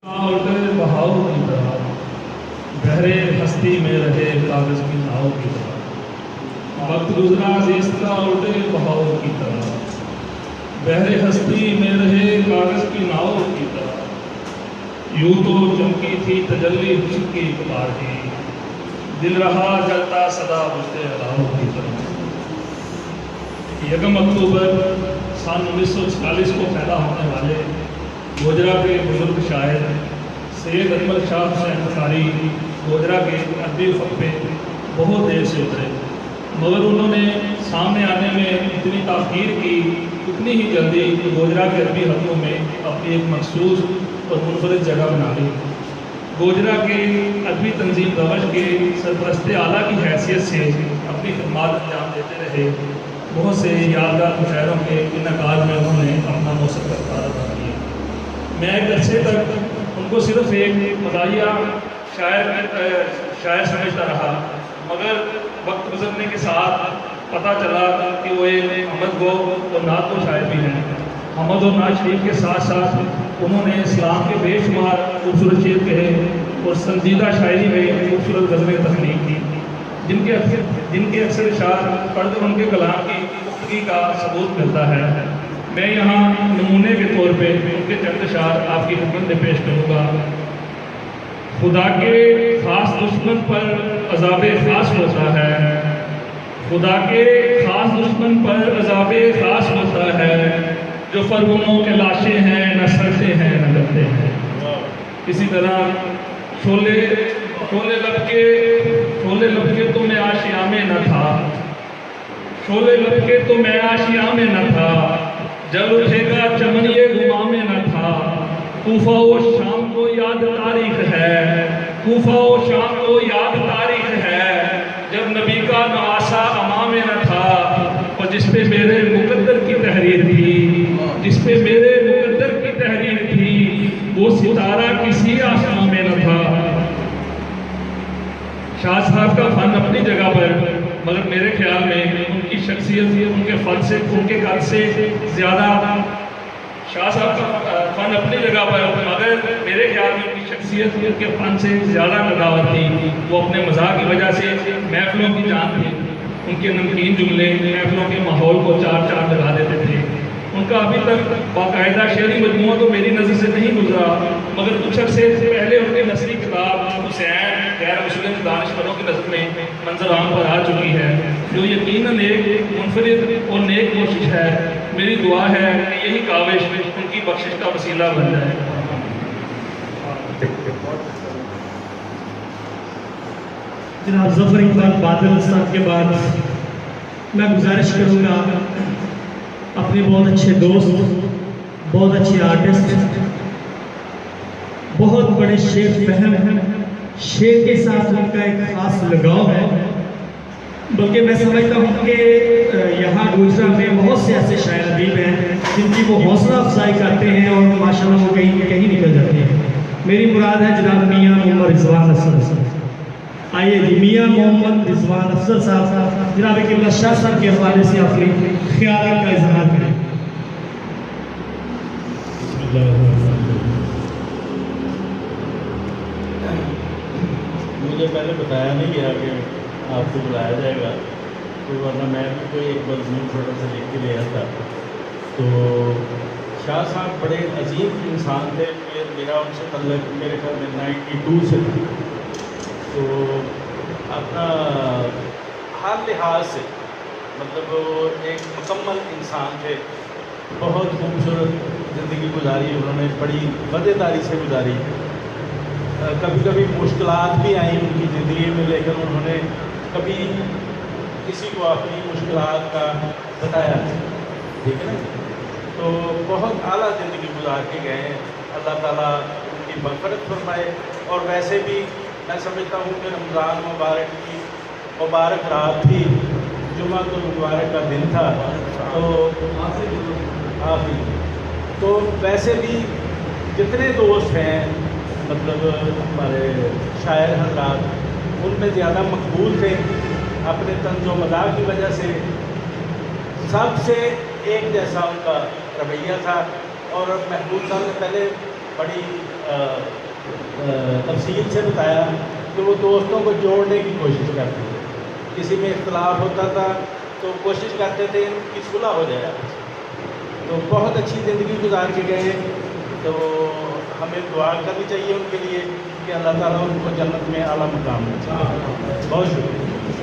الٹے بہاؤ کی طرح بحر ہستی میں رہے کاغذ کی ناؤ کی طرح، وقت گزرا عزیز کا الٹے بہاؤ کی طرح، بحر ہستی میں رہے کاغذ کی ناؤ کی طرح، یوں تو چمکی تھی تجلی حسن کی پارٹی، دل رہا جلتا صدا بجھتے الاؤ کی طرح۔ یکم اکتوبر سن 1946 کو پیدا ہونے والے گوجرا کے بزرگ شاعر سید اکمل شاہ حسین بخاری گوجرا کے ادبی افق پہ بہت دیر سے اترے، مگر انہوں نے سامنے آنے میں اتنی تاخیر کی، اتنی ہی جلدی گوجرا کے ادبی حلقوں میں اپنی ایک مخصوص اور منفرد جگہ بنا لی۔ گوجرا کے ادبی تنظیم روش کے سرپرست اعلیٰ کی حیثیت سے اپنی خدمات انجام دیتے رہے۔ بہت سے یادگار مشاعروں کے انعقاد میں انہوں نے اپنا موثر کردار ادا کیا۔ میں ایک عرصے تک ان کو صرف ایک مداحیہ شاعر سمجھتا رہا، مگر وقت گزرنے کے ساتھ پتہ چلا کہ وہ ایک حمد گو اور نعت گو شاعر بھی ہیں۔ حمد اور نعت شریف کے ساتھ ساتھ انہوں نے اسلام کے بے شمار خوبصورت شعر کہے اور سنجیدہ شاعری میں خوبصورت غزلیں تخلیق کی، جن کے اکثر اشعار پڑھ کر ان کے کلام کی پختگی کا ثبوت ملتا ہے۔ میں یہاں نمونے کے طور پہ ان کے چند اشعار آپ کی خدمت میں پیش کروں گا۔ خدا کے خاص دشمن پر عذاب خاص ہوتا ہے، خدا کے خاص دشمن پر عذاب خاص ہوتا ہے، جو فرعونوں کے لاشیں ہیں، نہ سڑتے ہیں نہ گلتے ہیں۔ اسی طرح شولے لب کے تو میں آشیاں میں نہ تھا، شولے لب کے تو میں آشیاں میں نہ تھا، جل اٹھے گا چمن یہ گماں میں نہ تھا۔ کوفہ و شام کو یاد تاریخ ہے، کوفہ و شام کو یاد تاریخ ہے، جب نبی کا نواسا امام میں نہ تھا، اور جس پہ میرے مقدر کی تحریر تھی، جس پہ میرے مقدر کی تحریر تھی، وہ ستارہ کسی آسمان میں نہ تھا۔ شاہ صاحب کا فن اپنی جگہ پر، مگر میرے خیال میں ان کی شخصیت ان کے فن سے، ان کے قد سے زیادہ، شاہ صاحب کا فن اپنی جگہ پر، مگر میرے خیال میں ان کی شخصیت ان کے فن سے زیادہ قداوت تھی۔ وہ اپنے مزاح کی وجہ سے محفلوں کی جان تھی، ان کے نمکین جملے محفلوں کے ماحول کو چار چاند لگا دیتے تھے۔ ان کا ابھی تک باقاعدہ شعری مجموعہ تو میری نظر سے نہیں گزرا، مگر کچھ عرصے پہلے ان کی نثری کتاب حسین غیر مسلم دانشوروں کی نظر میں منظر عام پر آ چکی ہے، جو یقیناً ایک منفرد اور نیک کوشش ہے۔ میری دعا ہے کہ یہی کاوش ان کی بخشش کا وسیلہ بن جائے۔ جناب ظفر اقبال بادل صاحب کے بعد میں گزارش کروں گا اپنے بہت اچھے دوست، بہت اچھے آرٹسٹ، بہت بڑے شعر فہم ہیں، شعر کے ساتھ ان کا ایک خاص لگاؤ ہے، بلکہ میں سمجھتا ہوں کہ یہاں گوجرا میں بہت سے ایسے شاعر ادیب ہیں جن کی وہ حوصلہ افزائی کرتے ہیں اور ماشاءاللہ وہ کہیں نکل جاتے ہیں۔ میری مراد ہے جناب میاں محمد رضوان افضل صاحب۔ آئیے جی میاں محمد رضوان افضل صاحب جناب قبلہ شاہ صاحب کے حوالے سے اپنے خیالات کا اظہار کریں۔ مجھے پہلے بتایا نہیں گیا کہ آپ کو بلایا جائے گا، تو ورنہ میں بھی کوئی ایک مضمون تھوڑا سا لکھ کے لیا تھا۔ تو شاہ صاحب بڑے عظیم انسان تھے، میرا ان سے تعلق میرے خیال میں 92 سے تھا۔ تو اپنا ہر لحاظ سے مطلب وہ ایک مکمل انسان تھے، بہت خوبصورت زندگی گزاری انہوں نے، بڑی مزیداری سے گزاری۔ کبھی کبھی مشکلات بھی آئیں ان کی زندگی میں، لیکن انہوں نے کبھی کسی کو اپنی مشکلات کا بتایا نہیں، ٹھیک ہے نا۔ تو بہت اعلیٰ زندگی گزار کے گئے ہیں، اللہ تعالیٰ ان کی مغفرت فرمائے۔ اور ویسے بھی میں سمجھتا ہوں کہ رمضان مبارک کی مبارک رات تھی، جمعہ تو مبارک کا دن تھا، تو ویسے بھی جتنے دوست ہیں مطلب ہمارے شاعر حضرات، ان میں زیادہ مقبول تھے اپنے طنز و مزاح کی وجہ سے، سب سے ایک جیسا ان کا رویہ تھا۔ اور محبوب صاحب نے پہلے بڑی تفصیل سے بتایا کہ وہ دوستوں کو جوڑنے کی کوشش کرتے تھے. کسی میں اختلاف ہوتا تھا تو کوشش کرتے تھے ان کی صلح ہو جائے. تو بہت اچھی زندگی گزار کے گئے. تو ہمیں دعا کرنی چاہیے ان کے لیے کہ اللہ تعالیٰ ان کو جنت میں اعلیٰ مقام دے. بہت شکریہ.